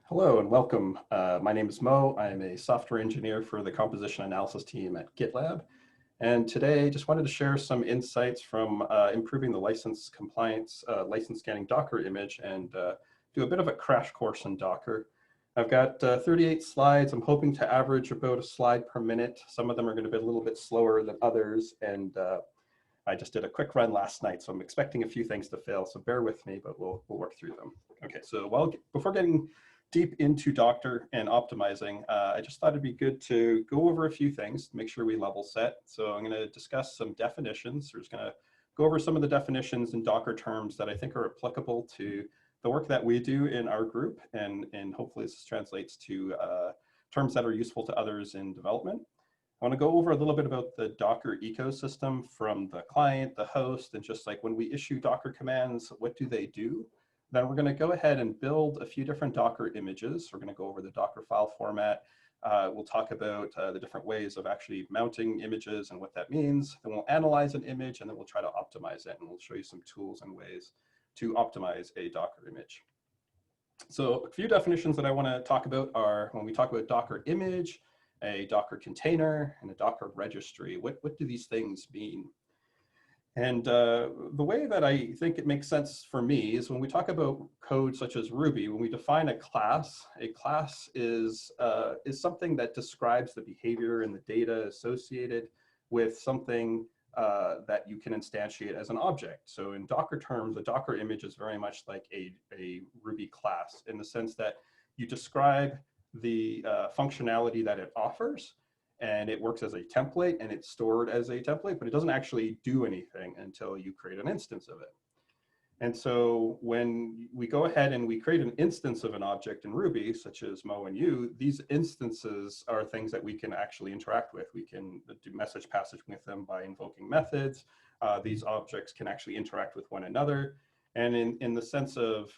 Hello and welcome. My name is Mo. I am a software engineer for the composition analysis team at GitLab. And today, just wanted to share some insights from improving the license compliance, license scanning Docker image, and do a bit of a crash course in Docker. I've got 38 slides. I'm hoping to average about a slide per minute. Some of them are going to be a little bit slower than others. And I just did a quick run last night, so I'm expecting a few things to fail. So bear with me, but we'll work through them. Okay, so before getting deep into Docker and optimizing, I just thought it'd be good to go over a few things to make sure we level set. So I'm going to discuss some definitions. We're just going to go over some of the definitions in Docker terms that I think are applicable to the work that we do in our group, and hopefully this translates to terms that are useful to others in development. I want to go over a little bit about the Docker ecosystem from the client, the host, and just like when we issue Docker commands, what do they do? Then we're going to go ahead and build a few different Docker images. We're going to go over the Docker file format. We'll talk about the different ways of actually mounting images and what that means. Then we'll analyze an image, and then we'll try to optimize it. And we'll show you some tools and ways to optimize a Docker image. So a few definitions that I want to talk about are when we talk about Docker image, a Docker container, and a Docker registry. What do these things mean? And the way that I think it makes sense for me is when we talk about code such as Ruby, when we define a class is something that describes the behavior and the data associated with something that you can instantiate as an object. So in Docker terms, a Docker image is very much like a Ruby class in the sense that you describe the functionality that it offers, and it works as a template and it's stored as a template, but it doesn't actually do anything until you create an instance of it. And so when we go ahead and we create an instance of an object in Ruby, such as Mo and you, these instances are things that we can actually interact with. We can do message passage with them by invoking methods. These objects can actually interact with one another. And in the sense of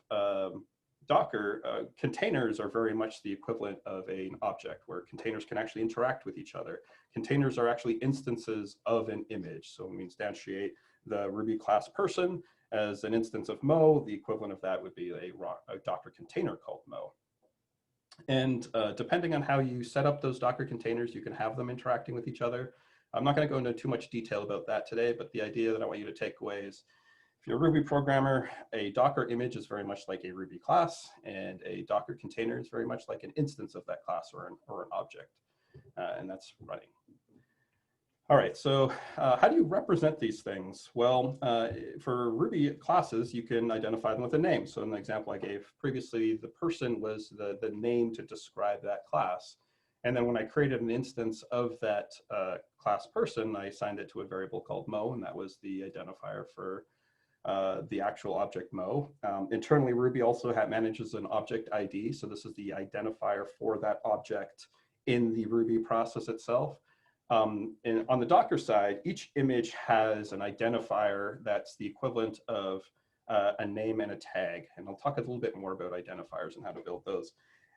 Docker, containers are very much the equivalent of an object where containers can actually interact with each other. Containers are actually instances of an image. So when we instantiate the Ruby class person as an instance of Mo, the equivalent of that would be a Docker container called Mo. And depending on how you set up those Docker containers, you can have them interacting with each other. I'm not going to go into too much detail about that today, but the idea that I want you to take away is, if you're a Ruby programmer, a Docker image is very much like a Ruby class, and a Docker container is very much like an instance of that class or an object, and that's running. All right, so how do you represent these things? Well, for Ruby classes, you can identify them with a name. So in the example I gave previously, the person was the name to describe that class. And then when I created an instance of that class person, I assigned it to a variable called Mo, and that was the identifier for the actual object Mo. Internally, Ruby also manages an object ID. So this is the identifier for that object in the Ruby process itself. And on the Docker side, each image has an identifier that's the equivalent of a name and a tag. And I'll talk a little bit more about identifiers and how to build those.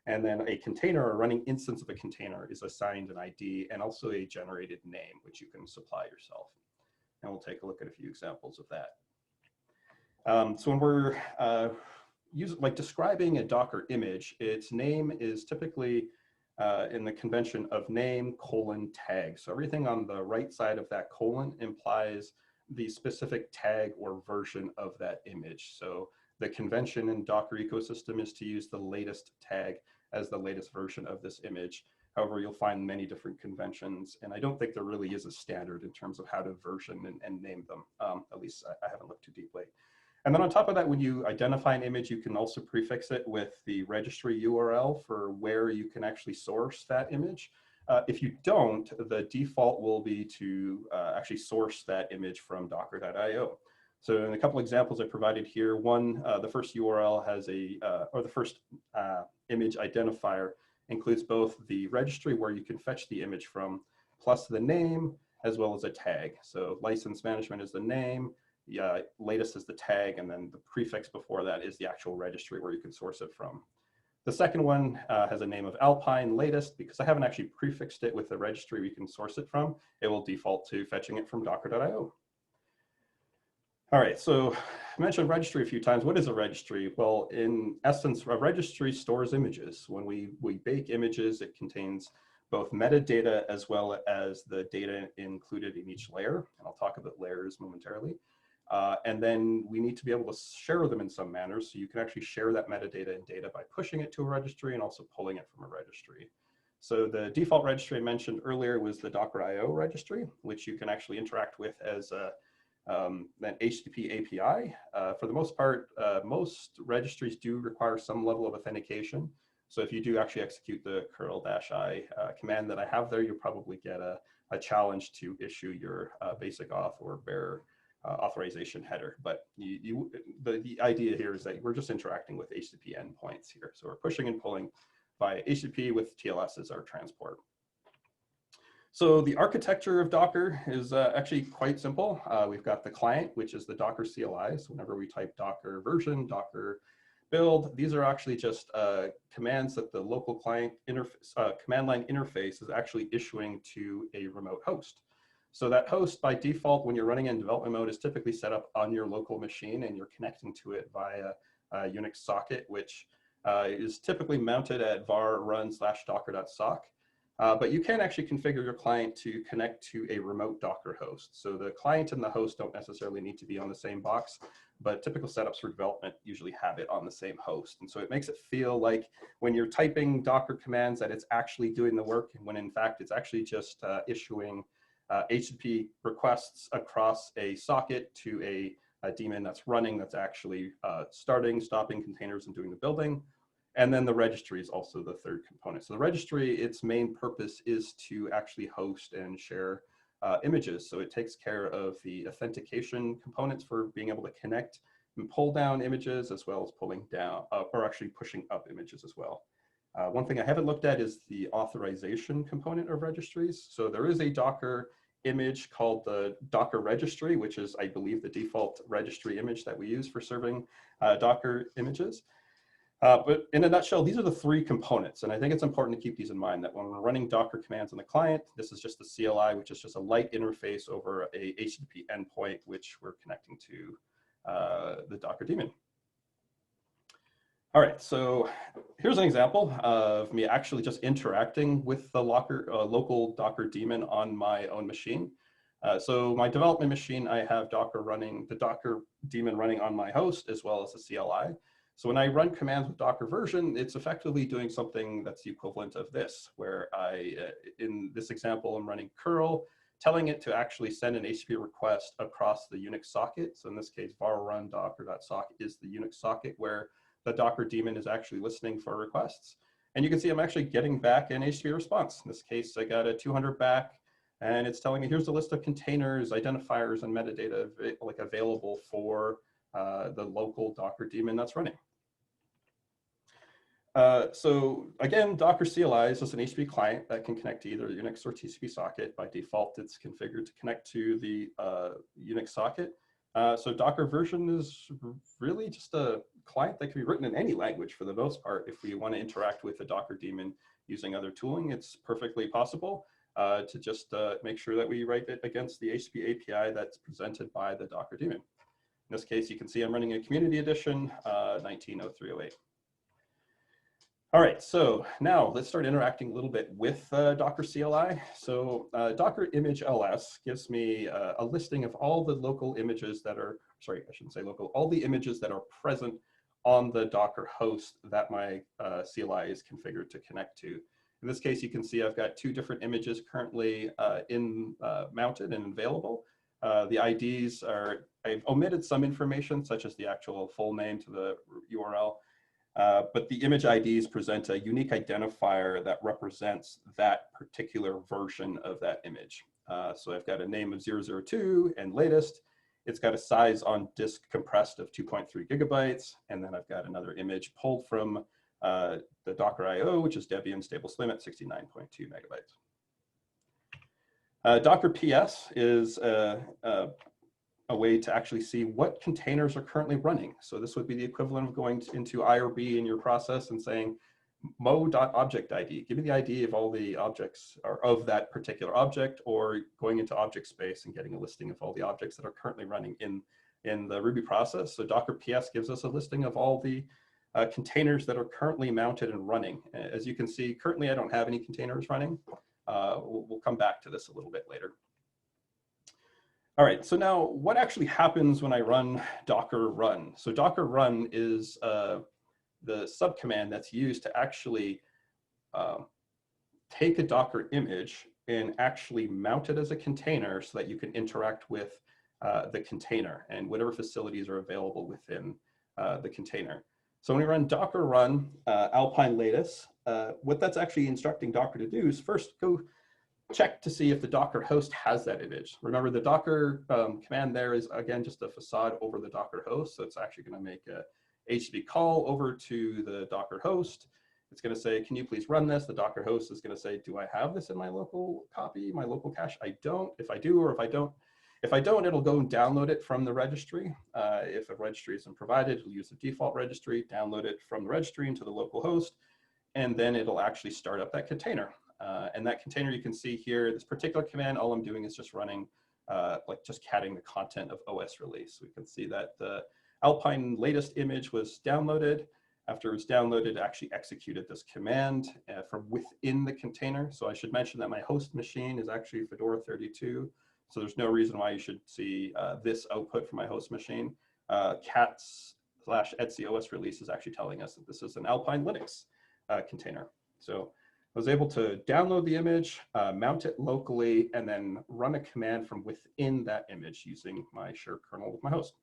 And then a container, or running instance of a container, is assigned an ID and also a generated name, which you can supply yourself. And we'll take a look at a few examples of that. So when we're describing a Docker image, its name is typically in the convention of name, colon, tag. So everything on the right side of that colon implies the specific tag or version of that image. So the convention in Docker ecosystem is to use the latest tag as the latest version of this image. However, you'll find many different conventions, and I don't think there really is a standard in terms of how to version and name them. At least I haven't looked too deeply. And then on top of that, when you identify an image, you can also prefix it with the registry URL for where you can actually source that image. If you don't, the default will be to actually source that image from docker.io. So in a couple examples I provided here, one, the first URL has or the first image identifier includes both the registry where you can fetch the image from, plus the name, as well as a tag. So license management is the name, latest is the tag, and then the prefix before that is the actual registry where you can source it from. The second one has a name of Alpine latest. Because I haven't actually prefixed it with the registry we can source it from, it will default to fetching it from docker.io. All right, so mentioned registry a few times. What is a registry? Well, in essence, a registry stores images. When we bake images, it contains both metadata as well as the data included in each layer. And I'll talk about layers momentarily. And then we need to be able to share them in some manner. So you can actually share that metadata and data by pushing it to a registry and also pulling it from a registry. So the default registry I mentioned earlier was the Docker IO registry, which you can actually interact with as an HTTP API. For the most part, most registries do require some level of authentication. So if you do actually execute the curl-i command that I have there, you'll probably get a challenge to issue your basic auth or bare authorization header. But the idea here is that we're just interacting with HTTP endpoints here. So we're pushing and pulling via HTTP with TLS as our transport. So the architecture of Docker is actually quite simple. We've got the client, which is the Docker CLI. So whenever we type Docker version, Docker build, these are actually just commands that the local client command line interface is actually issuing to a remote host. So that host by default, when you're running in development mode, is typically set up on your local machine and you're connecting to it via a Unix socket, which is typically mounted at var run/docker.sock. But you can actually configure your client to connect to a remote Docker host. So the client and the host don't necessarily need to be on the same box, but typical setups for development usually have it on the same host. And so it makes it feel like when you're typing Docker commands that it's actually doing the work, when in fact it's actually just issuing HTTP requests across a socket to a daemon that's running, that's actually starting, stopping containers and doing the building. And then the registry is also the third component. So the registry, its main purpose is to actually host and share images. So it takes care of the authentication components for being able to connect and pull down images, as well as pulling down, or actually pushing up images as well. One thing I haven't looked at is the authorization component of registries. So there is a Docker image called the Docker registry, which is, I believe, the default registry image that we use for serving Docker images. But in a nutshell, these are the three components. And I think it's important to keep these in mind, that when we're running Docker commands on the client, this is just the CLI, which is just a light interface over a HTTP endpoint, which we're connecting to the Docker daemon. All right, so here's an example of me actually just interacting with the local Docker daemon on my own machine. So my development machine, I have the Docker daemon running on my host, as well as the CLI. So when I run commands with Docker version, it's effectively doing something that's the equivalent of this, where in this example, I'm running curl, telling it to actually send an HTTP request across the Unix socket. So in this case, var run docker.sock is the Unix socket where the Docker daemon is actually listening for requests. And you can see I'm actually getting back an HTTP response. In this case, I got a 200 back, and it's telling me here's a list of containers, identifiers, and metadata available for the local Docker daemon that's running. So again, Docker CLI is just an HTTP client that can connect to either Unix or TCP socket. By default, it's configured to connect to the Unix socket. So Docker version is really just a client that can be written in any language for the most part. If we want to interact with a Docker daemon using other tooling, it's perfectly possible to just make sure that we write it against the HTTP API that's presented by the Docker daemon. In this case, you can see I'm running a community edition 190308. All right, so now let's start interacting a little bit with Docker CLI. So Docker image ls gives me a listing of all the local images that are, sorry, I shouldn't say local, all the images that are present on the Docker host that my CLI is configured to connect to. In this case, you can see I've got two different images currently mounted and available. The IDs are, I've omitted some information, such as the actual full name to the URL. But the image IDs present a unique identifier that represents that particular version of that image. So I've got a name of 002 and latest. It's got a size on disk compressed of 2.3 gigabytes. And then I've got another image pulled from the Docker IO, which is Debian stable slim at 69.2 megabytes. Docker PS is a way to actually see what containers are currently running. So this would be the equivalent of going into IRB in your process and saying mo.object_id. Give me the ID of all the objects or of that particular object, or going into object space and getting a listing of all the objects that are currently running in in the Ruby process. So Docker PS gives us a listing of all the containers that are currently mounted and running. As you can see, currently I don't have any containers running. We'll come back to this a little bit later. All right, so now what actually happens when I run Docker run? So Docker run is the subcommand that's used to actually take a Docker image and actually mount it as a container so that you can interact with the container and whatever facilities are available within the container. So when we run Docker run Alpine latest, what that's actually instructing Docker to do is first go check to see if the Docker host has that image. Remember, the Docker command there is, again, just a facade over the Docker host. So it's actually going to make a HTTP call over to the Docker host. It's going to say, can you please run this? The Docker host is going to say, do I have this in my local copy, my local cache? I don't. If I do, or if I don't, it'll go and download it from the registry. If a registry isn't provided, it'll use the default registry, download it from the registry into the local host, and then it'll actually start up that container. And that container you can see here, this particular command, all I'm doing is just running, like just catting the content of OS release. We can see that the Alpine latest image was downloaded. After it was downloaded, it actually executed this command from within the container. So I should mention that my host machine is actually Fedora 32. So there's no reason why you should see this output from my host machine. cat/etc OS release is actually telling us that this is an Alpine Linux container. So I was able to download the image, mount it locally, and then run a command from within that image using my shared kernel with my host.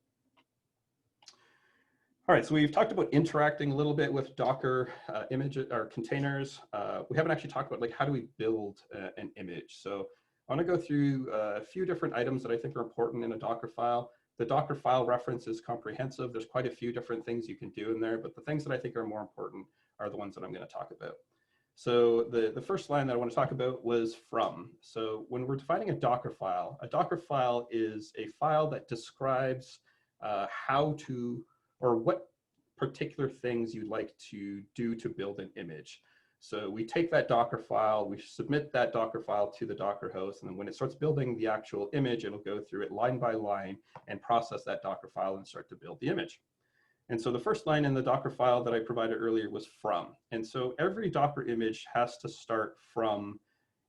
All right, so we've talked about interacting a little bit with Docker images or containers. We haven't actually talked about like how do we build an image. So I want to go through a few different items that I think are important in a Docker file. The Docker file reference is comprehensive. There's quite a few different things you can do in there, but the things that I think are more important are the ones that I'm going to talk about. So the first line that I want to talk about was from. So when we're defining a Docker file is a file that describes how to, or what particular things you'd like to do to build an image. So we take that Docker file, we submit that Docker file to the Docker host, and then when it starts building the actual image, it'll go through it line by line and process that Docker file and start to build the image. And so the first line in the Docker file that I provided earlier was from. And so every Docker image has to start from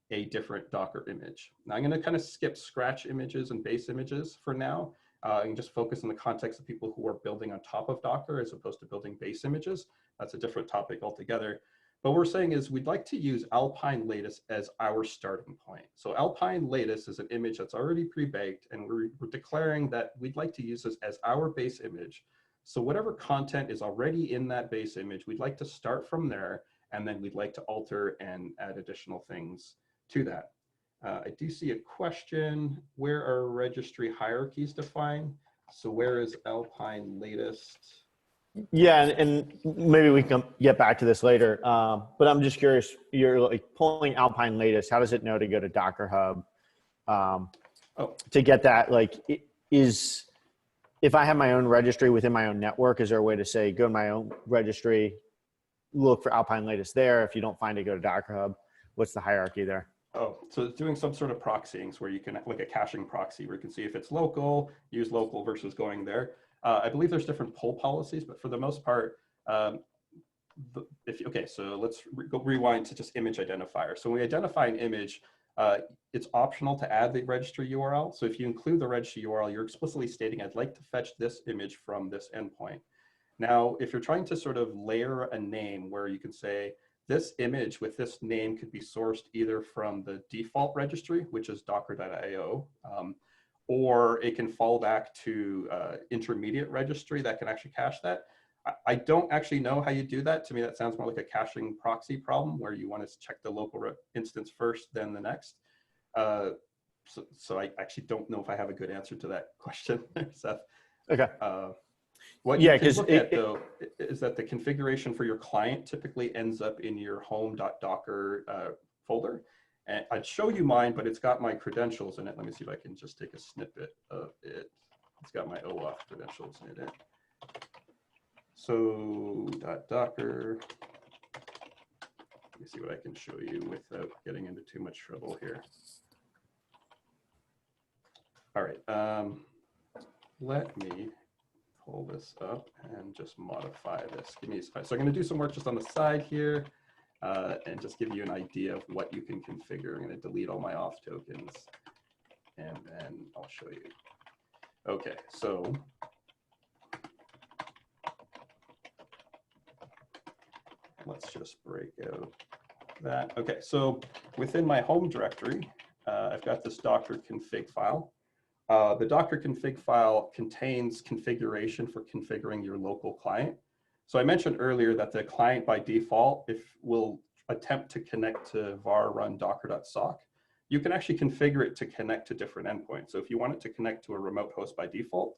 a different Docker image. Now I'm going to kind of skip scratch images and base images for now and just focus on the context of people who are building on top of Docker as opposed to building base images. That's a different topic altogether. But what we're saying is we'd like to use Alpine latest as our starting point. So Alpine latest is an image that's already pre-baked, and we're declaring that we'd like to use this as our base image. So whatever content is already in that base image, we'd like to start from there, and then we'd like to alter and add additional things to that. I do see a question, where are registry hierarchies defined? So where is Alpine latest? Yeah, and maybe we can get back to this later, but I'm just curious, you're like pulling Alpine latest, how does it know to go to Docker Hub to get that? Like, if I have my own registry within my own network, is there a way to say, go to my own registry, look for Alpine latest there? If you don't find it, go to Docker Hub. What's the hierarchy there? Oh, so it's doing some sort of proxying where you can, like a caching proxy, where you can see if it's local, use local versus going there. I believe there's different pull policies, but for the most part, okay, so let's go rewind to just image identifier. So when we identify an image, it's optional to add the registry URL. So if you include the registry URL, you're explicitly stating, I'd like to fetch this image from this endpoint. Now, if you're trying to sort of layer a name where you can say, this image with this name could be sourced either from the default registry, which is docker.io, or it can fall back to intermediate registry that can actually cache that. I don't actually know how you do that. To me, that sounds more like a caching proxy problem where you want to check the local instance first, then the next. So I actually don't know if I have a good answer to that question, Seth. Okay. What you can look at, though, is that the configuration for your client typically ends up in your home.docker folder. And I'd show you mine, but it's got my credentials in it. Let me see if I can just take a snippet of it. It's got my OAuth credentials in it. So .docker. Let me see what I can show you without getting into too much trouble here. All right. let me pull this up and just modify this. Give me a second. So I'm going to do some work just on the side here and just give you an idea of what you can configure. I'm going to delete all my auth tokens and then I'll show you. Okay, so let's just break out that. Okay, so within my home directory, I've got this Docker config file. The Docker config file contains configuration for configuring your local client. So I mentioned earlier that the client by default will attempt to connect to var run docker.sock. You can actually configure it to connect to different endpoints. So if you want it to connect to a remote host by default,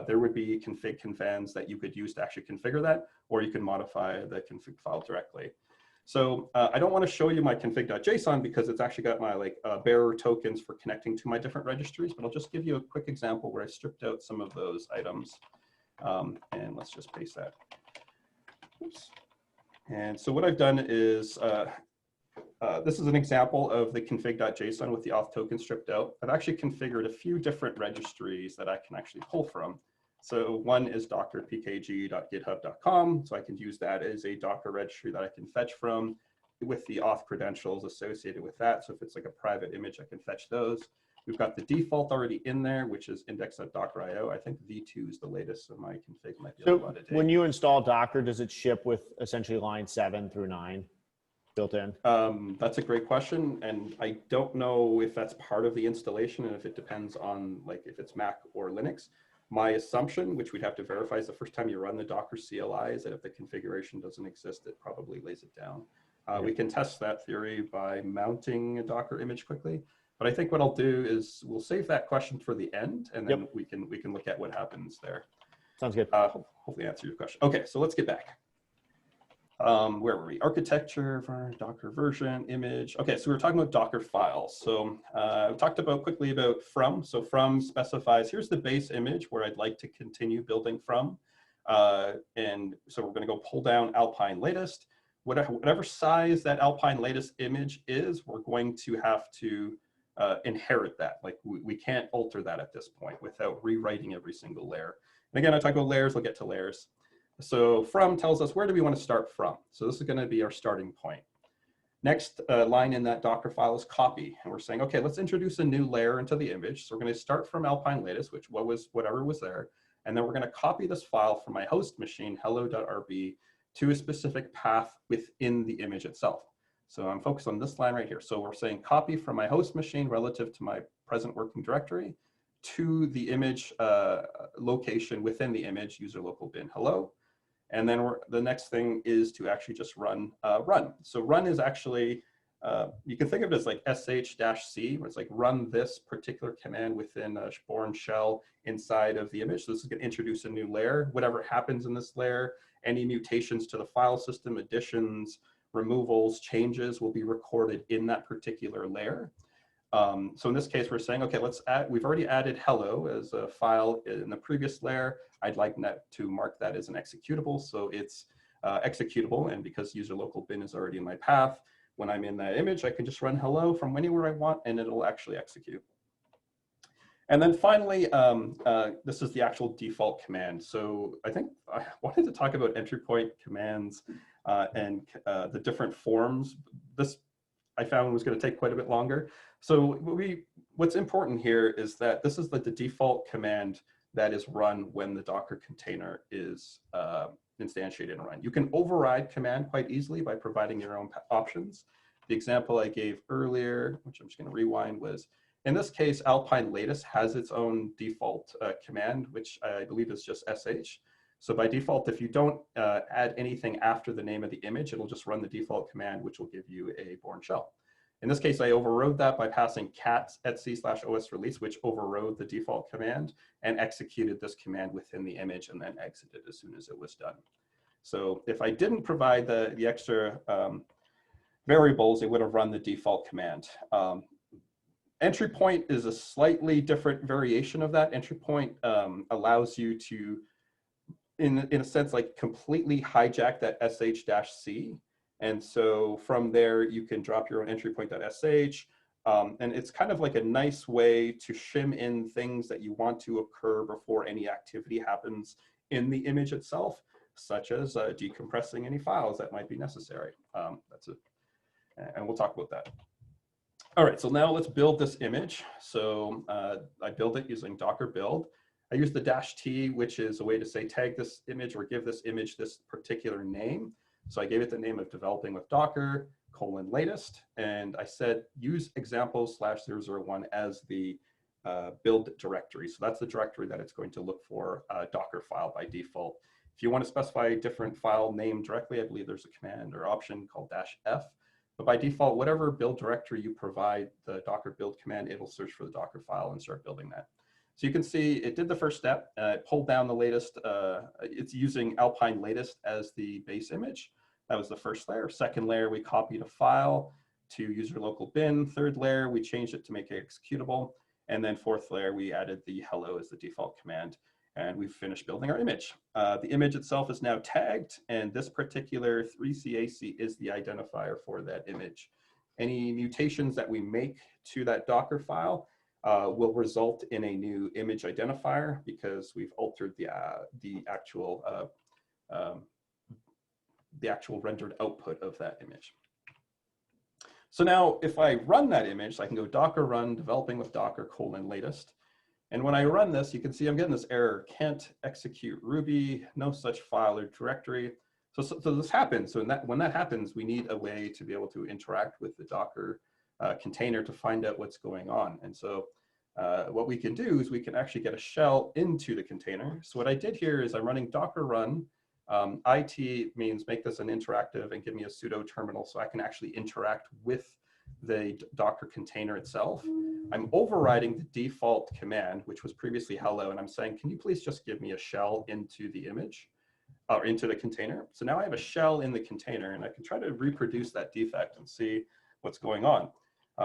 there would be config convans that you could use to actually configure that, or you can modify the config file directly. So I don't want to show you my config.json because it's actually got my bearer tokens for connecting to my different registries, but I'll just give you a quick example where I stripped out some of those items. And let's just paste that. Oops. And so what I've done is, this is an example of the config.json with the auth token stripped out. I've actually configured a few different registries that I can actually pull from. So one is dockerpkg.github.com. So I can use that as a Docker registry that I can fetch from with the auth credentials associated with that. So if it's like a private image, I can fetch those. We've got the default already in there, which is index.docker.io. I think V2 is the latest, so my config might be a little out of date. When you install Docker, does it ship with essentially line 7 through 9 built in? That's a great question. And I don't know if that's part of the installation and if it depends on if it's Mac or Linux. My assumption, which we'd have to verify, is the first time you run the Docker CLI is that if the configuration doesn't exist, it probably lays it down. We can test that theory by mounting a Docker image quickly. But I think what I'll do is we'll save that question for the end, and then we can look at what happens there. Sounds good. Hopefully answer your question. Okay, so let's get back. Where were we? Architecture for Docker version, image. Okay, so we were talking about Docker files. So we talked quickly about from. So from specifies, here's the base image where I'd like to continue building from. And so we're going to go pull down Alpine latest. Whatever size that Alpine latest image is, we're going to have to inherit that. We can't alter that at this point without rewriting every single layer. And again, I talk about layers, we'll get to layers. So from tells us where do we want to start from. So this is going to be our starting point. Next line in that Docker file is copy. And we're saying, okay, let's introduce a new layer into the image. So we're going to start from Alpine latest, which whatever was there. And then we're going to copy this file from my host machine, hello.rb, to a specific path within the image itself. So I'm focused on this line right here. So we're saying copy from my host machine relative to my present working directory to the image location within the image, user local bin hello. And then the next thing is to actually just run run. So run is actually, you can think of it as like sh-c, where it's like run this particular command within a Bourne shell inside of the image. So this is going to introduce a new layer. Whatever happens in this layer, any mutations to the file system, additions, removals, changes will be recorded in that particular layer. So in this case, we're saying, okay, we've already added hello as a file in the previous layer. I'd like to mark that as an executable. So it's executable. And because user local bin is already in my path, when I'm in that image, I can just run hello from anywhere I want, and it'll actually execute. And then finally, this is the actual default command. So I think I wanted to talk about entry point commands and the different forms. This I found was going to take quite a bit longer. So what's important here is that this is the default command that is run when the Docker container is instantiated and run. You can override command quite easily by providing your own options. The example I gave earlier, which I'm just going to rewind, was in this case, Alpine latest has its own default command, which I believe is just sh. So by default, if you don't add anything after the name of the image, it'll just run the default command, which will give you a Bourne shell. In this case, I overrode that by passing cat etc/os release, which overrode the default command and executed this command within the image and then exited as soon as it was done. So if I didn't provide the extra variables, it would have run the default command. Entry point is a slightly different variation of that. Entry point allows you to, in a sense, completely hijack that sh-c. And so from there, you can drop your own entry point.sh. And it's kind of like a nice way to shim in things that you want to occur before any activity happens in the image itself, such as decompressing any files that might be necessary. That's it. And we'll talk about that. All right, so now let's build this image. So I build it using Docker build. I use the -t, which is a way to say tag this image or give this image this particular name. So I gave it the name of developing with Docker, latest, and I said use example/001 as the build directory. So that's the directory that it's going to look for a Docker file by default. If you want to specify a different file name directly, I believe there's a command or option called -f. But by default, whatever build directory you provide the Docker build command, it'll search for the Docker file and start building that. So you can see it did the first step. It pulled down the latest. It's using Alpine latest as the base image. That was the first layer. Second layer, we copied a file to user local bin. Third layer, we changed it to make it executable. And then fourth layer, we added the hello as the default command. And we've finished building our image. The image itself is now tagged, and this particular 3CAC is the identifier for that image. Any mutations that we make to that Docker file will result in a new image identifier because we've altered the actual rendered output of that image. So now if I run that image, I can go Docker run developing with Docker latest. And when I run this, you can see I'm getting this error, can't execute Ruby, no such file or directory. So this happens. So when that happens, we need a way to be able to interact with the Docker container to find out what's going on. And so what we can do is we can actually get a shell into the container. So what I did here is I'm running Docker run. IT means make this an interactive and give me a pseudo terminal so I can actually interact with the Docker container itself. I'm overriding the default command, which was previously hello, and I'm saying, can you please just give me a shell into the image or into the container? So now I have a shell in the container, and I can try to reproduce that defect and see what's going on.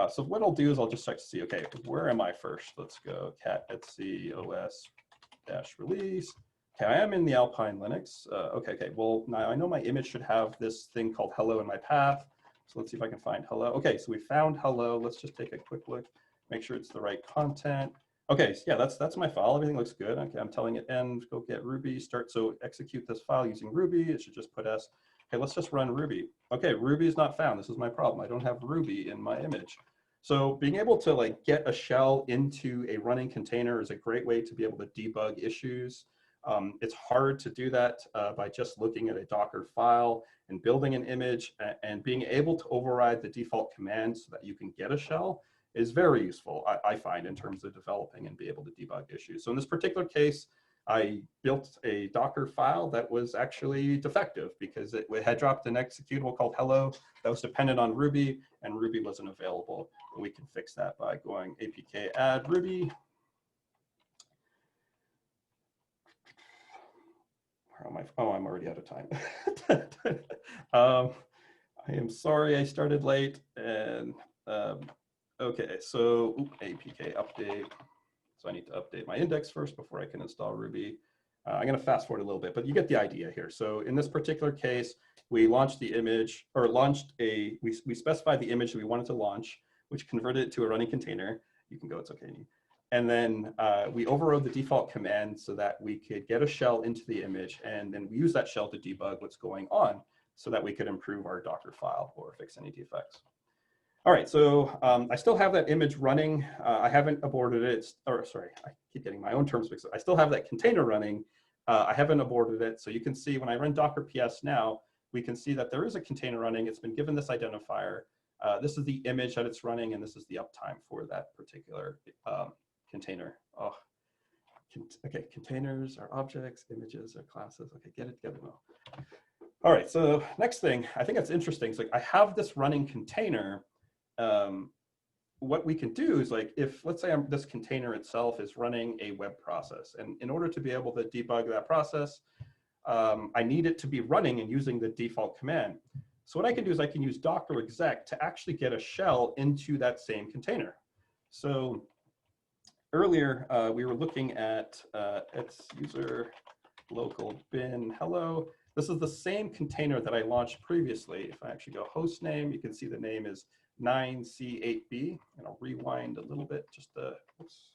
So what I'll do is I'll just start to see, okay, where am I first? Let's go cat etc os-release. Okay, I am in the Alpine Linux. Okay, well, now I know my image should have this thing called hello in my path. So let's see if I can find hello. Okay, so we found hello. Let's just take a quick look, make sure it's the right content. Okay, so yeah, that's my file. Everything looks good. Okay, I'm telling it end, go get Ruby, start. So execute this file using Ruby. It should just put S. Okay, let's just run Ruby. Okay, Ruby is not found. This is my problem. I don't have Ruby in my image. So being able to like get a shell into a running container is a great way to be able to debug issues. It's hard to do that by just looking at a Docker file and building an image, and being able to override the default command so that you can get a shell is very useful, I find, in terms of developing and be able to debug issues. So in this particular case, I built a Docker file that was actually defective because it had dropped an executable called hello that was dependent on Ruby, and Ruby wasn't available. We can fix that by going apk add Ruby. Oh, I'm already out of time. I am sorry I started late. And okay, so apk update. So I need to update my index first before I can install Ruby. I'm going to fast forward a little bit, but you get the idea here. So in this particular case, we launched the image, or we specified the image that we wanted to launch, which converted it to a running container. You can go, it's okay. And then we overrode the default command so that we could get a shell into the image, and then we use that shell to debug what's going on so that we could improve our Docker file or fix any defects. All right, so I still have that image running. I haven't aborted it, or sorry, I keep getting my own terms mixed up. I still have that container running. I haven't aborted it. So you can see when I run Docker PS now, we can see that there is a container running. It's been given this identifier. This is the image that it's running, and this is the uptime for that particular container. Oh, okay, containers are objects, images are classes. Okay, get it now. All right, so next thing, I think that's interesting. So I have this running container. What we can do is like, if let's say this container itself is running a web process, and in order to be able to debug that process, I need it to be running and using the default command. So what I can do is I can use Docker exec to actually get a shell into that same container. So earlier, we were looking at its user local bin hello. This is the same container that I launched previously. If I actually go host name, you can see the name is 9C8B. And I'll rewind a little bit just to, oops.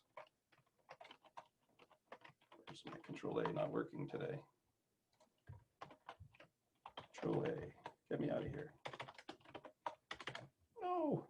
Where's my Control A not working today? Control A, get me out of here. No,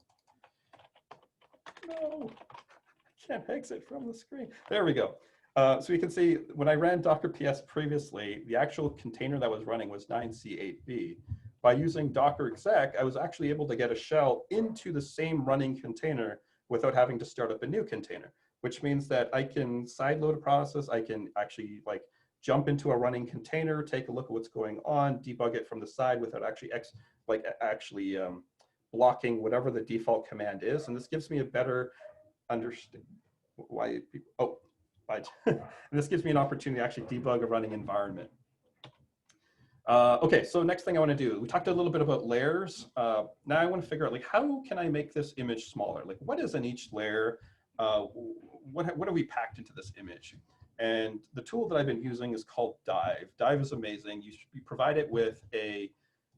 no, I can't exit from the screen. There we go. So you can see when I ran Docker PS previously, the actual container that was running was 9C8B. By using Docker exec, I was actually able to get a shell into the same running container without having to start up a new container, which means that I can sideload a process. I can actually like jump into a running container, take a look at what's going on, debug it from the side without actually blocking whatever the default command is. And this gives me a better understanding why people, oh, and this gives me an opportunity to actually debug a running environment. Okay, so next thing I want to do, we talked a little bit about layers. Now I want to figure out like, how can I make this image smaller? Like what is in each layer? What have we packed into this image? And the tool that I've been using is called Dive. Dive is amazing. You should be provided with a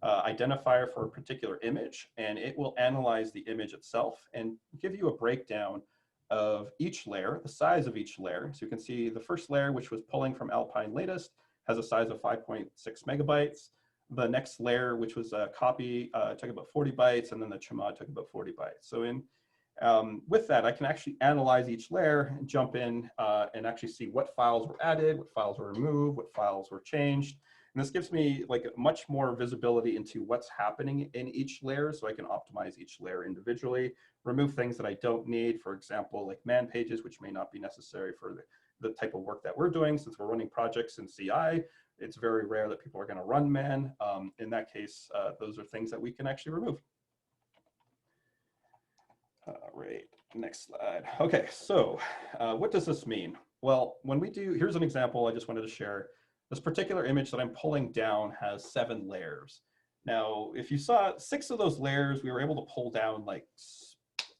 identifier for a particular image, and it will analyze the image itself and give you a breakdown of each layer, the size of each layer. So you can see the first layer, which was pulling from Alpine latest, has a size of 5.6 megabytes. The next layer, which was a copy, took about 40 bytes, and then the chmod took about 40 bytes. So with that, I can actually analyze each layer and jump in and actually see what files were added, what files were removed, what files were changed. And this gives me like much more visibility into what's happening in each layer, so I can optimize each layer individually, remove things that I don't need, for example, like man pages, which may not be necessary for the type of work that we're doing. Since we're running projects in CI, it's very rare that people are going to run man. In that case, those are things that we can actually remove. Right, next slide. Okay, so what does this mean? Well, when we do, here's an example I just wanted to share. This particular image that I'm pulling down has 7 layers. Now, if you saw 6 of those layers, we were able to pull down like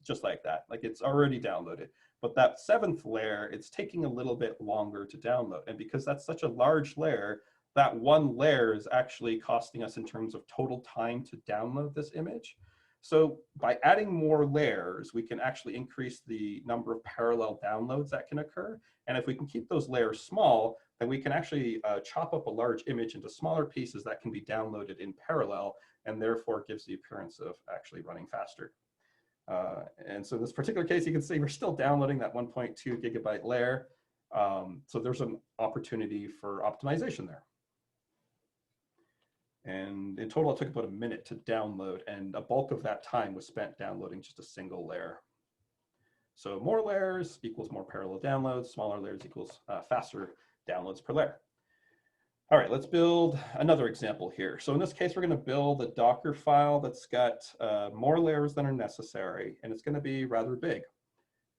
just like that, like it's already downloaded. But that 7th layer, it's taking a little bit longer to download. And because that's such a large layer, that one layer is actually costing us in terms of total time to download this image. So by adding more layers, we can actually increase the number of parallel downloads that can occur. And if we can keep those layers small, then we can actually chop up a large image into smaller pieces that can be downloaded in parallel, and therefore gives the appearance of actually running faster. And so in this particular case, you can see we're still downloading that 1.2 gigabyte layer. So there's an opportunity for optimization there. And in total, it took about a minute to download, and a bulk of that time was spent downloading just a single layer. So more layers equals more parallel downloads, smaller layers equals faster downloads per layer. All right, let's build another example here. So in this case, we're going to build a Docker file that's got more layers than are necessary, and it's going to be rather big.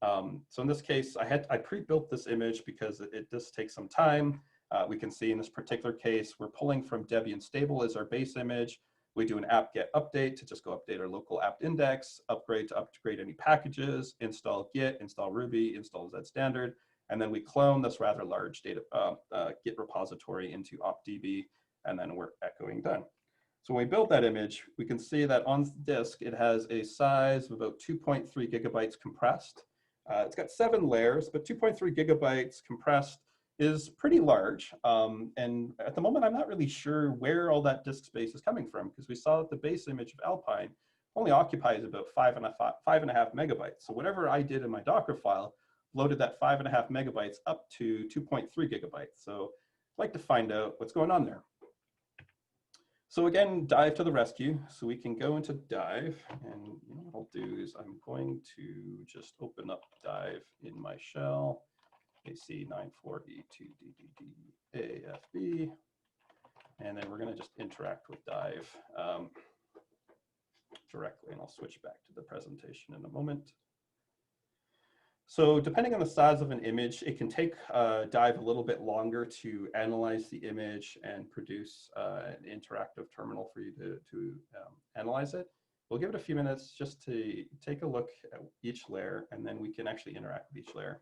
So in this case, I pre-built this image because it does take some time. We can see in this particular case, we're pulling from Debian stable as our base image. We do an apt-get update to just go update our local apt index, upgrade to upgrade any packages, install Git, install Ruby, install zstandard, and then we clone this rather large data Git repository into optdb, and then we're echoing done. So when we build that image, we can see that on disk, it has a size of about 2.3 gigabytes compressed. It's got 7 layers, but 2.3 gigabytes compressed is pretty large. And at the moment, I'm not really sure where all that disk space is coming from, because we saw that the base image of Alpine only occupies about 5.5 megabytes. So whatever I did in my Docker file loaded that 5.5 megabytes up to 2.3 gigabytes. So I'd like to find out what's going on there. So again, Dive to the rescue. So we can go into Dive, and you know what I'll do is I'm going to just open up Dive in my shell. AC94E2DDDAFB, and then we're going to just interact with Dive directly, and I'll switch back to the presentation in a moment. So depending on the size of an image, it can take Dive a little bit longer to analyze the image and produce an interactive terminal for you to analyze it. We'll give it a few minutes just to take a look at each layer, and then we can actually interact with each layer.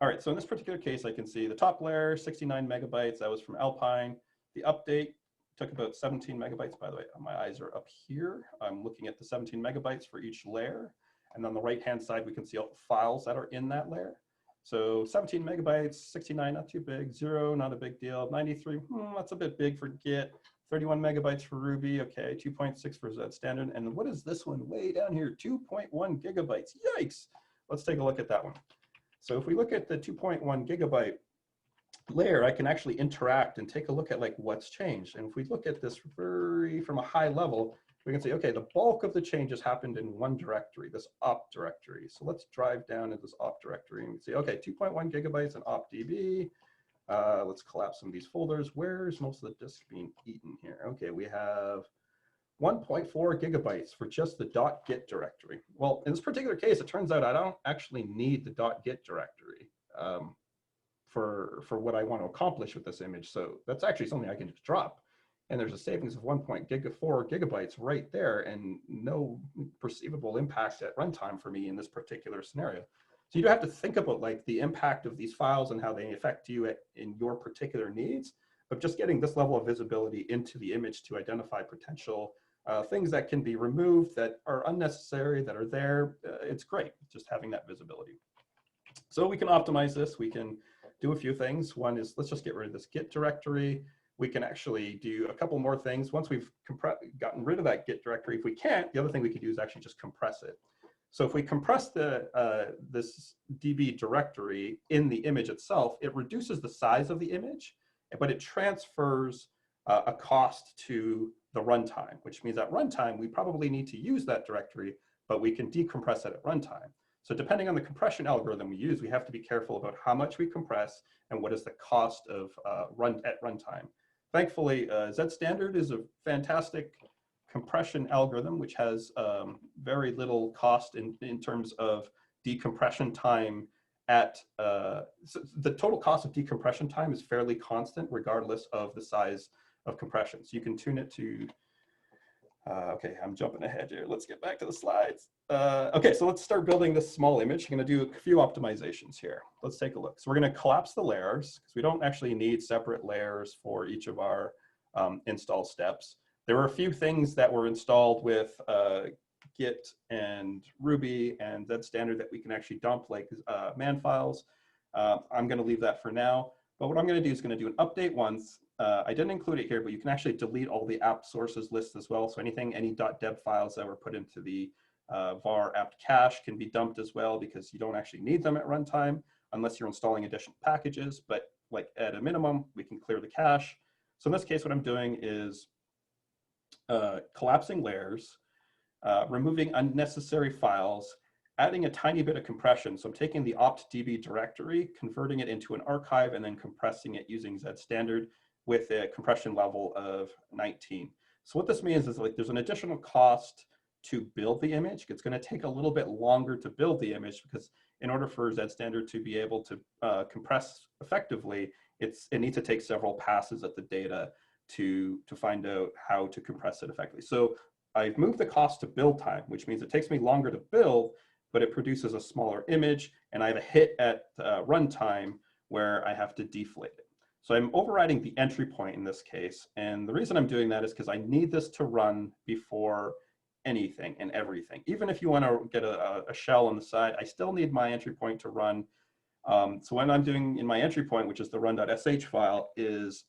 All right, so in this particular case, I can see the top layer, 69 megabytes, that was from Alpine. The update took about 17 megabytes, by the way. My eyes are up here. I'm looking at the 17 megabytes for each layer. And on the right-hand side, we can see all the files that are in that layer. So 17 megabytes, 69, not too big, 0, not a big deal, 93, that's a bit big for Git, 31 megabytes for Ruby, okay, 2.6 for Z standard. And what is this one way down here? 2.1 gigabytes, yikes. Let's take a look at that one. So if we look at the 2.1 gigabyte layer, I can actually interact and take a look at like what's changed. And if we look at this from a high level, we can say, okay, the bulk of the changes happened in one directory, this opt directory. So let's drive down into this opt directory and we say, okay, 2.1 gigabytes in optdb. Let's collapse some of these folders. Where's most of the disk being eaten here? Okay, we have 1.4 gigabytes for just the .git directory. Well, in this particular case, it turns out I don't actually need the .git directory for what I want to accomplish with this image. So that's actually something I can just drop. And there's a savings of 1.4 gigabytes right there and no perceivable impact at runtime for me in this particular scenario. So you do have to think about like the impact of these files and how they affect you in your particular needs, but just getting this level of visibility into the image to identify potential things that can be removed, that are unnecessary, that are there, it's great, just having that visibility. So we can optimize this, we can do a few things. One is, let's just get rid of this Git directory. We can actually do a couple more things. Once we've gotten rid of that Git directory, if we can't, the other thing we could do is actually just compress it. So if we compress this DB directory in the image itself, it reduces the size of the image, but it transfers a cost to the runtime, which means at runtime, we probably need to use that directory, but we can decompress it at runtime. So depending on the compression algorithm we use, we have to be careful about how much we compress and what is the cost of at runtime. Thankfully, Z standard is a fantastic compression algorithm, which has very little cost in terms of decompression time at, so the total cost of decompression time is fairly constant regardless of the size of compression. So you can tune it to, okay, I'm jumping ahead here. Let's get back to the slides. Okay, so let's start building this small image. I'm gonna do a few optimizations here. Let's take a look. So we're gonna collapse the layers because we don't actually need separate layers for each of our install steps. There were a few things that were installed with Git and Ruby and Z standard that we can actually dump, like man files. I'm gonna leave that for now. But what I'm gonna do is gonna do an update once. I didn't include it here, but you can actually delete all the apt sources lists as well. So any .deb files that were put into the var apt cache can be dumped as well because you don't actually need them at runtime unless you're installing additional packages. But like at a minimum, we can clear the cache. So in this case, what I'm doing is collapsing layers, removing unnecessary files, adding a tiny bit of compression. So I'm taking the optdb directory, converting it into an archive, and then compressing it using Z standard with a compression level of 19. So what this means is like there's an additional cost to build the image. It's going to take a little bit longer to build the image because in order for Z standard to be able to compress effectively, it needs to take several passes at the data to find out how to compress it effectively. So I've moved the cost to build time, which means it takes me longer to build, but it produces a smaller image, and I have a hit at runtime where I have to deflate it. So I'm overriding the entry point in this case, and the reason I'm doing that is because I need this to run before anything and everything. Even if you want to get a shell on the side, I still need my entry point to run. So what I'm doing in my entry point, which is the run.sh file, is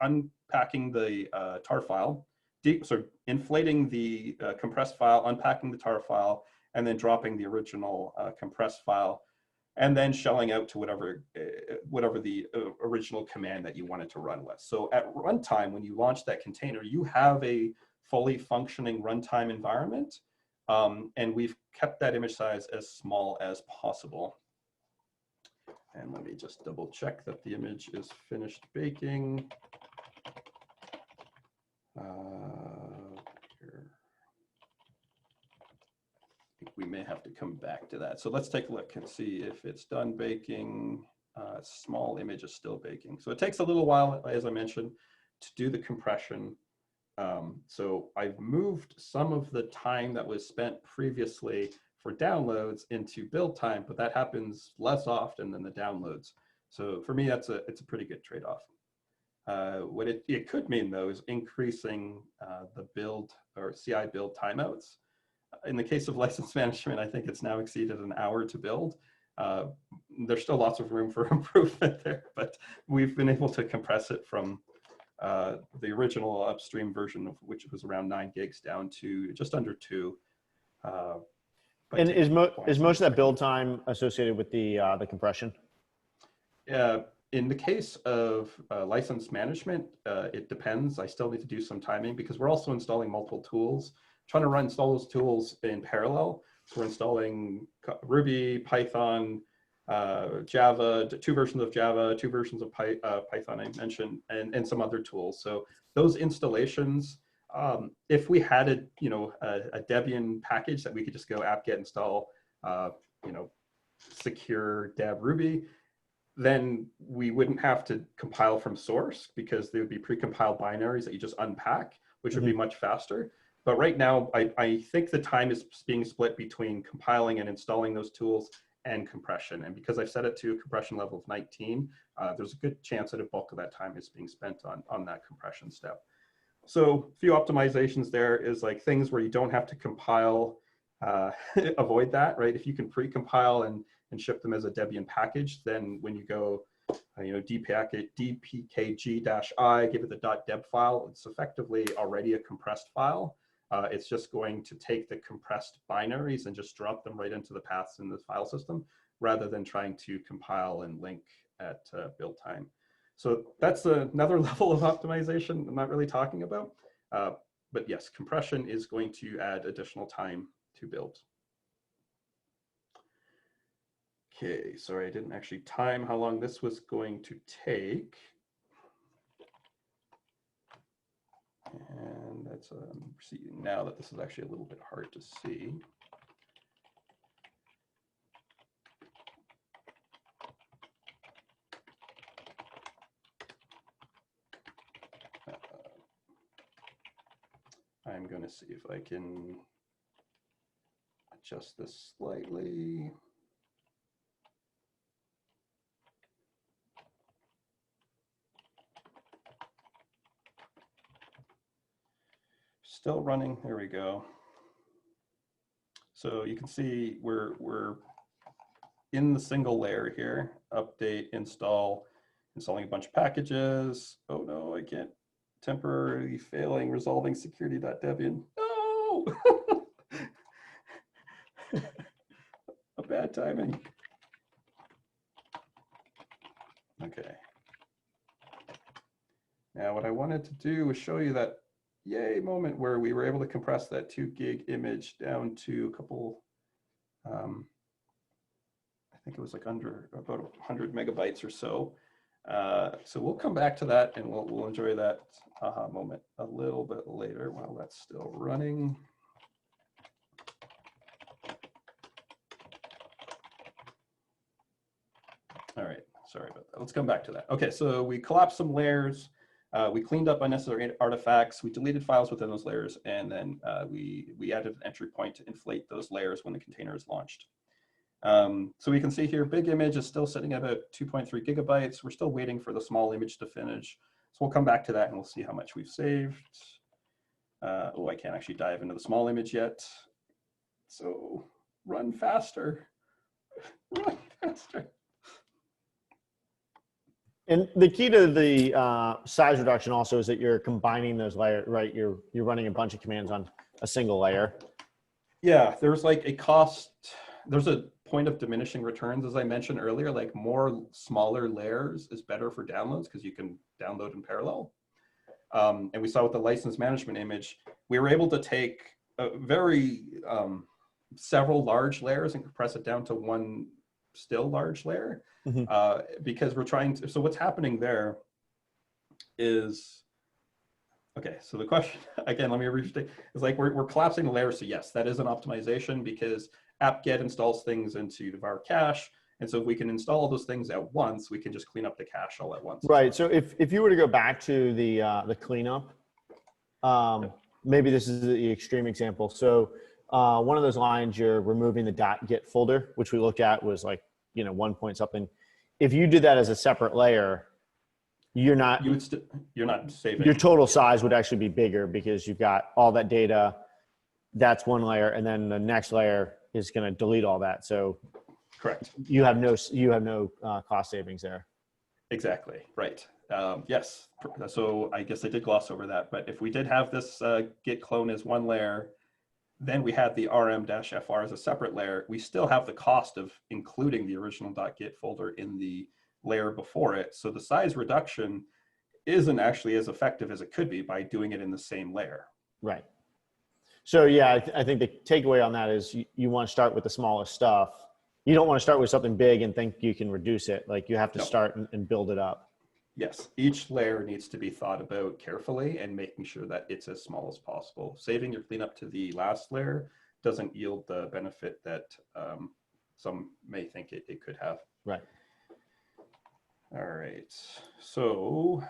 unpacking the tar file, so inflating the compressed file, unpacking the tar file, and then dropping the original compressed file, and then shelling out to whatever the original command that you wanted to run with. So at runtime, when you launch that container, you have a fully functioning runtime environment, and we've kept that image size as small as possible. And let me just double check that the image is finished baking. Here. I think we may have to come back to that. So let's take a look and see if it's done baking. Small image is still baking. So it takes a little while, as I mentioned, to do the compression. So I've moved some of the time that was spent previously for downloads into build time, but that happens less often than the downloads. So for me, it's a pretty good trade-off. What it could mean, though, is increasing the build or CI build timeouts. In the case of license management, I think it's now exceeded an hour to build. There's still lots of room for improvement there, but we've been able to compress it from the original upstream version, of which was around 9 gigs, down to just under 2. And is most of that build time associated with the compression? In the case of license management, it depends. I still need to do some timing because we're also installing multiple tools, trying to install those tools in parallel. So we're installing Ruby, Python, Java, 2 versions of Java, 2 versions of Python I mentioned, and some other tools. So those installations, if we had a Debian package that we could just go apt-get install, secure dev Ruby, then we wouldn't have to compile from source because they would be pre-compiled binaries that you just unpack, which would be much faster. But right now, I think the time is being split between compiling and installing those tools and compression. And because I've set it to a compression level of 19, there's a good chance that a bulk of that time is being spent on that compression step. So a few optimizations there is like things where you don't have to compile, avoid that, right? If you can pre-compile and ship them as a Debian package, then when you go, dpkg-i, give it the .deb file, it's effectively already a compressed file. It's just going to take the compressed binaries and just drop them right into the paths in the file system, rather than trying to compile and link at build time. So that's another level of optimization I'm not really talking about. But yes, compression is going to add additional time to build. Okay, sorry, I didn't actually time how long this was going to take. And that's proceeding now that this is actually a little bit hard to see. I'm going to see if I can adjust this slightly. Still running, there we go. So you can see we're in the single layer here, update, install, installing a bunch of packages. Oh no, I can't, temporarily failing, resolving security.debian. No! A bad timing. Okay. Now what I wanted to do was show you that yay moment where we were able to compress that 2 gig image down to a couple, I think it was like under about 100 megabytes or so. So we'll come back to that and we'll enjoy that aha moment a little bit later while that's still running. All right, sorry about that. Let's come back to that. Okay, so we collapsed some layers. We cleaned up unnecessary artifacts. We deleted files within those layers, and then we added an entry point to inflate those layers when the container is launched. So we can see here, big image is still sitting at about 2.3 gigabytes. We're still waiting for the small image to finish. So we'll come back to that and we'll see how much we've saved. Oh, I can't actually dive into the small image yet. So run faster, run faster. And the key to the size reduction also is that you're combining those layers, right? You're running a bunch of commands on a single layer. Yeah, there's like a cost, there's a point of diminishing returns, as I mentioned earlier, like more smaller layers is better for downloads because you can download in parallel. And we saw with the license management image, we were able to take a several large layers and compress it down to one still large layer. Because we're trying to, so what's happening there is, okay, so the question, again, let me restate, is like we're collapsing the layers. So yes, that is an optimization because apt-get installs things into the var cache. And so if we can install all those things at once, we can just clean up the cache all at once. Right, so if you were to go back to the cleanup, maybe this is the extreme example. So one of those lines, you're removing the .git folder, which we looked at was like, 1 point something. If you did that as a separate layer, you're not, you're not saving. your total size would actually be bigger because you've got all that data. That's one layer. And then the next layer is going to delete all that. So correct. You have no cost savings there. Exactly. Right. Yes. So I guess I did gloss over that, but if we did have this git clone as one layer, then we had the rm-fr as a separate layer, we still have the cost of including the original .git folder in the layer before it. So the size reduction isn't actually as effective as it could be by doing it in the same layer. Right. So yeah, I think the takeaway on that is you want to start with the smallest stuff. You don't want to start with something big and think you can reduce it. Like you have to start and build it up. Yes, each layer needs to be thought about carefully and making sure that it's as small as possible. Saving your cleanup to the last layer doesn't yield the benefit that some may think it could have. Right. All right, so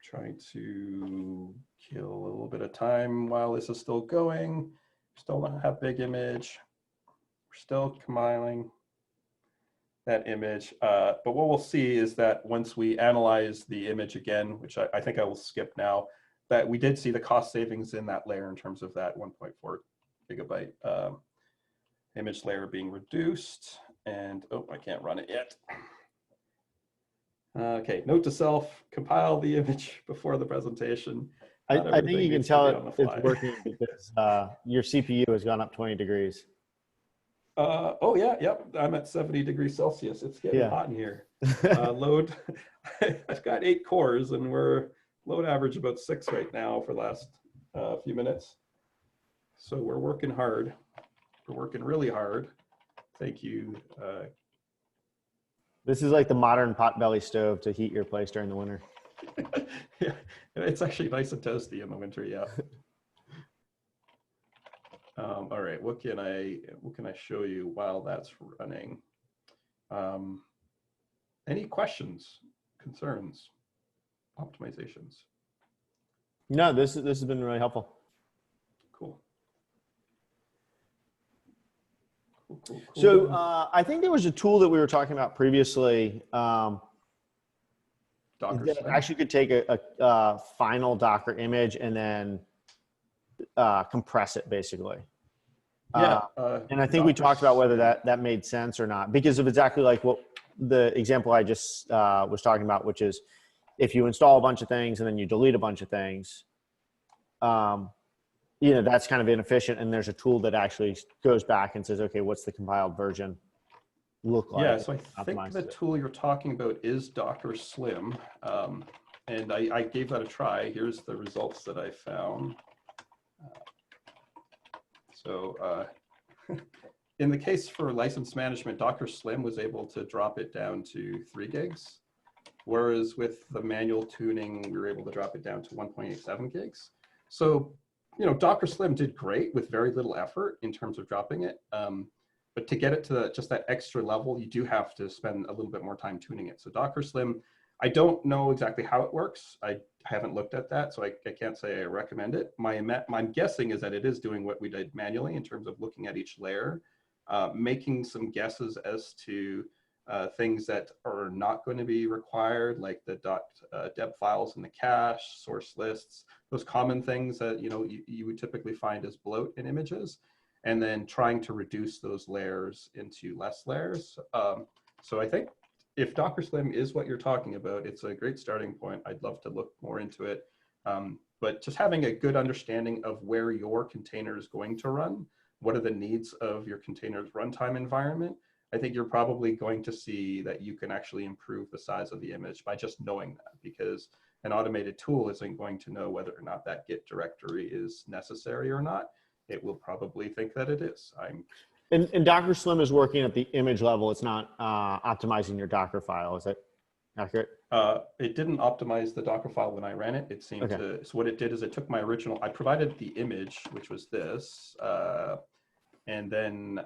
trying to kill a little bit of time while this is still going. Still don't have big image. We're still compiling that image. But what we'll see is that once we analyze the image again, which I think I will skip now, that we did see the cost savings in that layer in terms of that 1.4 gigabyte image layer being reduced. And oh, I can't run it yet. Okay, note to self, compile the image before the presentation. I think you can tell it's working because your CPU has gone up 20 degrees. Oh yeah, yep. I'm at 70 degrees Celsius. It's getting hot in here. Load, I've got 8 cores and we're load average about 6 right now for the last few minutes. So we're working hard. We're working really hard. Thank you. This is like the modern potbelly stove to heat your place during the winter. Yeah, it's actually nice and toasty in the winter. Yeah. All right, what can I show you while that's running? Any questions, concerns, optimizations? No, this has been really helpful. Cool. Cool. So I think there was a tool that we were talking about previously that actually could take a final Docker image and then compress it basically. Yeah. And I think we talked about whether that made sense or not, because of exactly like what the example I just was talking about, which is if you install a bunch of things and then you delete a bunch of things, that's kind of inefficient. And there's a tool that actually goes back and says, okay, what's the compiled version look like? Yeah, so I think the tool you're talking about is Docker Slim. And I gave that a try. Here's the results that I found. So in the case for license management, Docker Slim was able to drop it down to 3 gigs. Whereas with the manual tuning, we were able to drop it down to 1.87 gigs. So, Docker Slim did great with very little effort in terms of dropping it. But to get it to just that extra level, you do have to spend a little bit more time tuning it. So Docker Slim, I don't know exactly how it works. I haven't looked at that, so I can't say I recommend it. My guessing is that it is doing what we did manually in terms of looking at each layer, making some guesses as to things that are not going to be required, like the .deb files in the cache, source lists, those common things that you would typically find as bloat in images, and then trying to reduce those layers into less layers. So I think if Docker Slim is what you're talking about, it's a great starting point. I'd love to look more into it. But just having a good understanding of where your container is going to run, what are the needs of your container's runtime environment, I think you're probably going to see that you can actually improve the size of the image by just knowing that, because an automated tool isn't going to know whether or not that Git directory is necessary or not. It will probably think that it is. And Docker Slim is working at the image level. It's not optimizing your Docker file. Is that accurate? It didn't optimize the Docker file when I ran it. It seemed to, so what it did is it took my original, I provided the image, which was this, and then,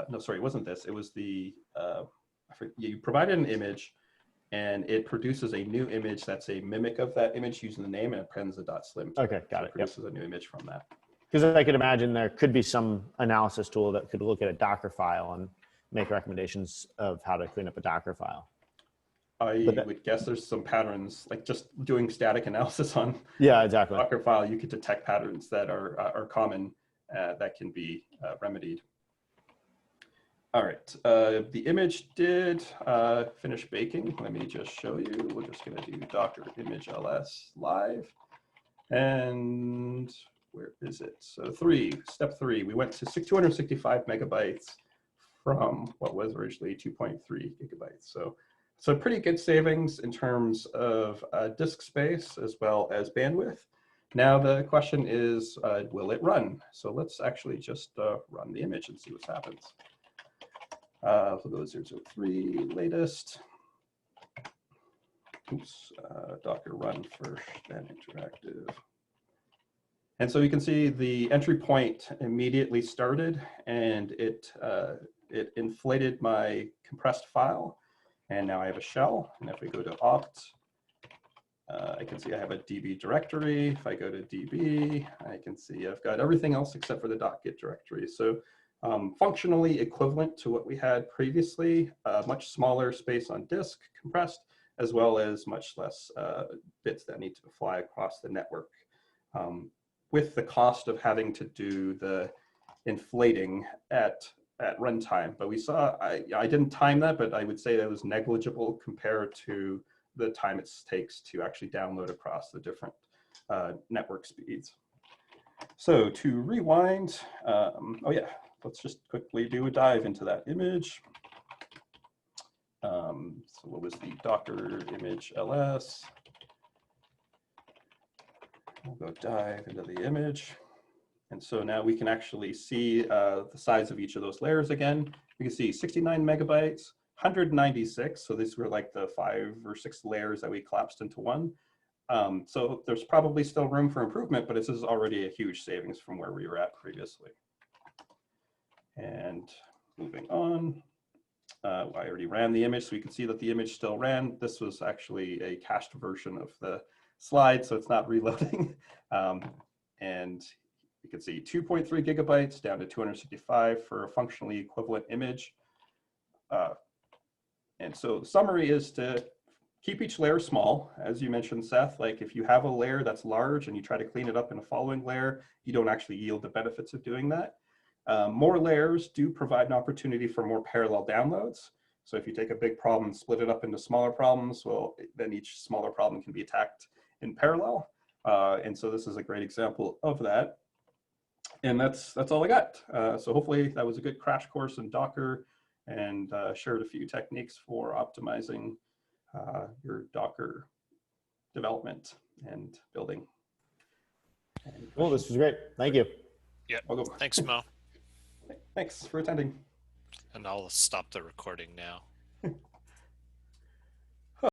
no, sorry, it wasn't this. It was the, you provided an image and it produces a new image that's a mimic of that image using the name, and it appends the .slim. Okay, got it. It produces a new image from that. Because I could imagine there could be some analysis tool that could look at a Docker file and make recommendations of how to clean up a Docker file. I would guess there's some patterns, like just doing static analysis on Yeah, exactly. Docker file, you could detect patterns that are common that can be remedied. All right, the image did finish baking. Let me just show you. We're just going to do Docker image ls live. And where is it? So step three, we went to 265 megabytes from what was originally 2.3 gigabytes. So pretty good savings in terms of disk space as well as bandwidth. Now the question is, will it run? So let's actually just run the image and see what happens. So go 003 latest. Oops, Docker run first, then interactive. And so you can see the entry point immediately started, and it inflated my compressed file. And now I have a shell. And if we go to opt, I can see I have a DB directory. If I go to DB, I can see I've got everything else except for the .git directory. So functionally equivalent to what we had previously, much smaller space on disk compressed, as well as much less bits that need to fly across the network, with the cost of having to do the inflating at runtime. But we saw, I didn't time that, but I would say that was negligible compared to the time it takes to actually download across the different network speeds. So to rewind, oh yeah, let's just quickly do a dive into that image. So what was the Docker image ls? We'll go dive into the image. And so now we can actually see the size of each of those layers again. We can see 69 megabytes, 196. So these were like the 5 or 6 layers that we collapsed into one. So there's probably still room for improvement, but this is already a huge savings from where we were at previously. And moving on, I already ran the image, so you can see that the image still ran. This was actually a cached version of the slide, so it's not reloading. And you can see 2.3 gigabytes down to 265 for a functionally equivalent image. And so the summary is to keep each layer small. As you mentioned, Seth, like if you have a layer that's large and you try to clean it up in a following layer, you don't actually yield the benefits of doing that. More layers do provide an opportunity for more parallel downloads. So if you take a big problem and split it up into smaller problems, well, then each smaller problem can be attacked in parallel. And so this is a great example of that. And that's all I got. So hopefully that was a good crash course in Docker, and shared a few techniques for optimizing your Docker development and building. Well, this was great. Thank you. Yeah. Thanks, Mo. Thanks for attending. And I'll stop the recording now.